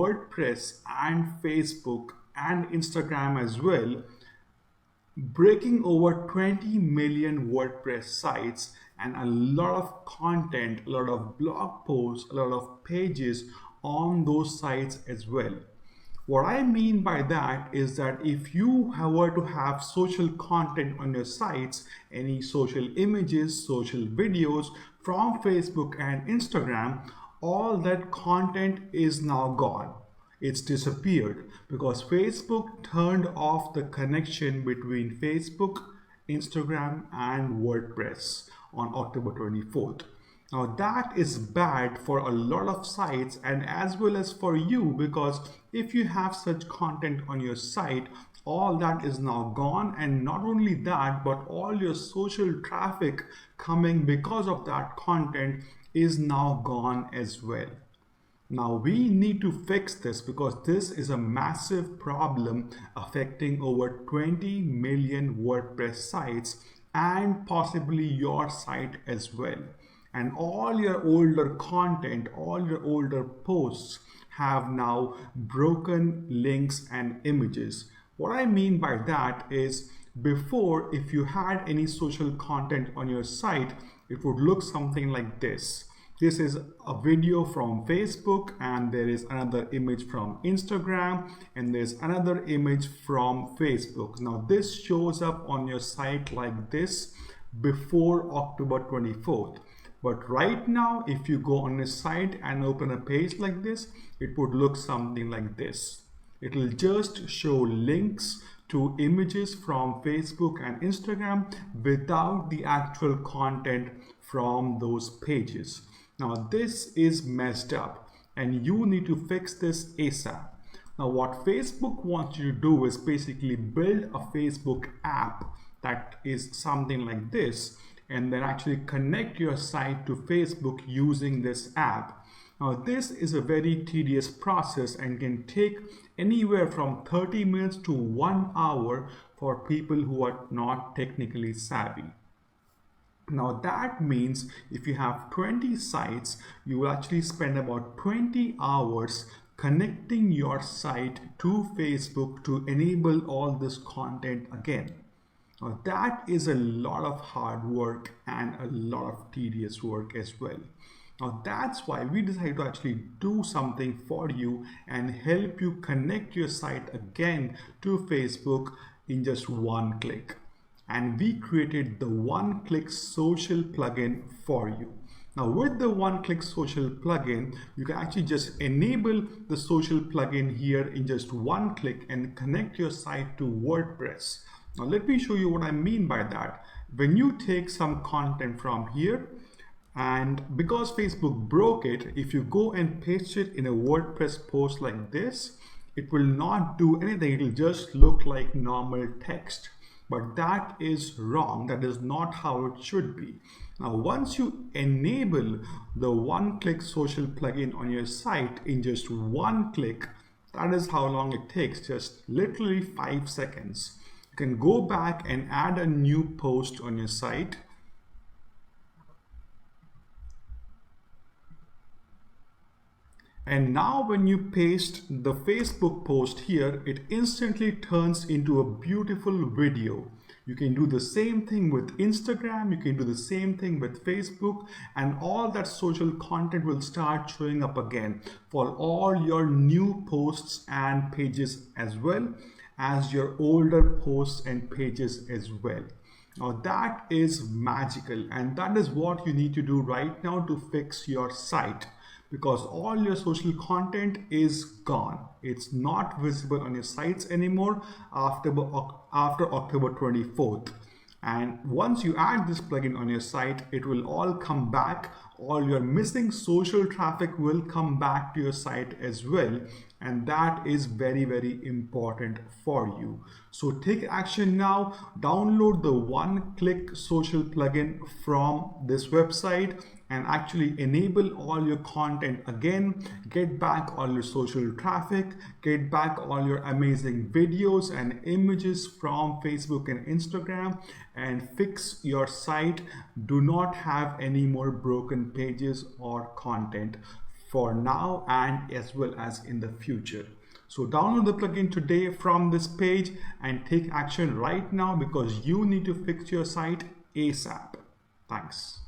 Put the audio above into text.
WordPress and Facebook and Instagram as well, breaking over 20 million WordPress sites and a lot of content, a lot of blog posts, a lot of pages on those sites as well. What I mean by that is that if you were to have social content on your sites, any social images, social videos from Facebook and Instagram, all that content is now gone. It's disappeared because Facebook turned off the connection between Facebook, Instagram, and WordPress on October 24th. Now that is bad for a lot of sites and as well as for you, because if you have such content on your site, all that is now gone, and not only that, but all your social traffic coming because of that content is now gone as well. Now we need to fix this because this is a massive problem affecting over 20 million WordPress sites and possibly your site as well. And all your older content, all your older posts have now broken links and images. What I mean by that is, before, if you had any social content on your site, it would look something like this. This is a video from Facebook, and there is another image from Instagram, and there's another image from Facebook. Now this shows up on your site like this before October 24th. But right now, if you go on a site and open a page like this, it would look something like this. It will just show links to images from Facebook and Instagram without the actual content from those pages. Now this is messed up and you need to fix this ASAP. Now what Facebook wants you to do is basically build a Facebook app that is something like this, and then actually connect your site to Facebook using this app. Now this is a very tedious process and can take anywhere from 30 minutes to 1 hour for people who are not technically savvy. Now that means if you have 20 sites, you will actually spend about 20 hours connecting your site to Facebook to enable all this content again. Now that is a lot of hard work and a lot of tedious work as well. Now that's why we decided to actually do something for you and help you connect your site again to Facebook in just one click. And we created the one-click social plugin for you. Now with the one-click social plugin, you can actually just enable the social plugin here in just one click and connect your site to WordPress. Now let me show you what I mean by that. When you take some content from here, and because Facebook broke it, if you go and paste it in a WordPress post like this, it will not do anything. It will just look like normal text. But that is wrong. That is not how it should be. Now, once you enable the one-click social plugin on your site in just one click, that is how long it takes, just literally 5 seconds. You can go back and add a new post on your site. And now when you paste the Facebook post here, it instantly turns into a beautiful video. You can do the same thing with Instagram, you can do the same thing with Facebook, and all that social content will start showing up again for all your new posts and pages as well as your older posts and pages as well. Now that is magical, and that is what you need to do right now to fix your site, because all your social content is gone. It's not visible on your sites anymore after October 24th. And once you add this plugin on your site, it will all come back. All your missing social traffic will come back to your site as well. And that is very, very important for you. So take action now. Download the one-click social plugin from this website and actually enable all your content again, get back all your social traffic, get back all your amazing videos and images from Facebook and Instagram, and fix your site. Do not have any more broken pages or content. for now and as well as in the future. So download the plugin today from this page and take action right now, because you need to fix your site ASAP. Thanks.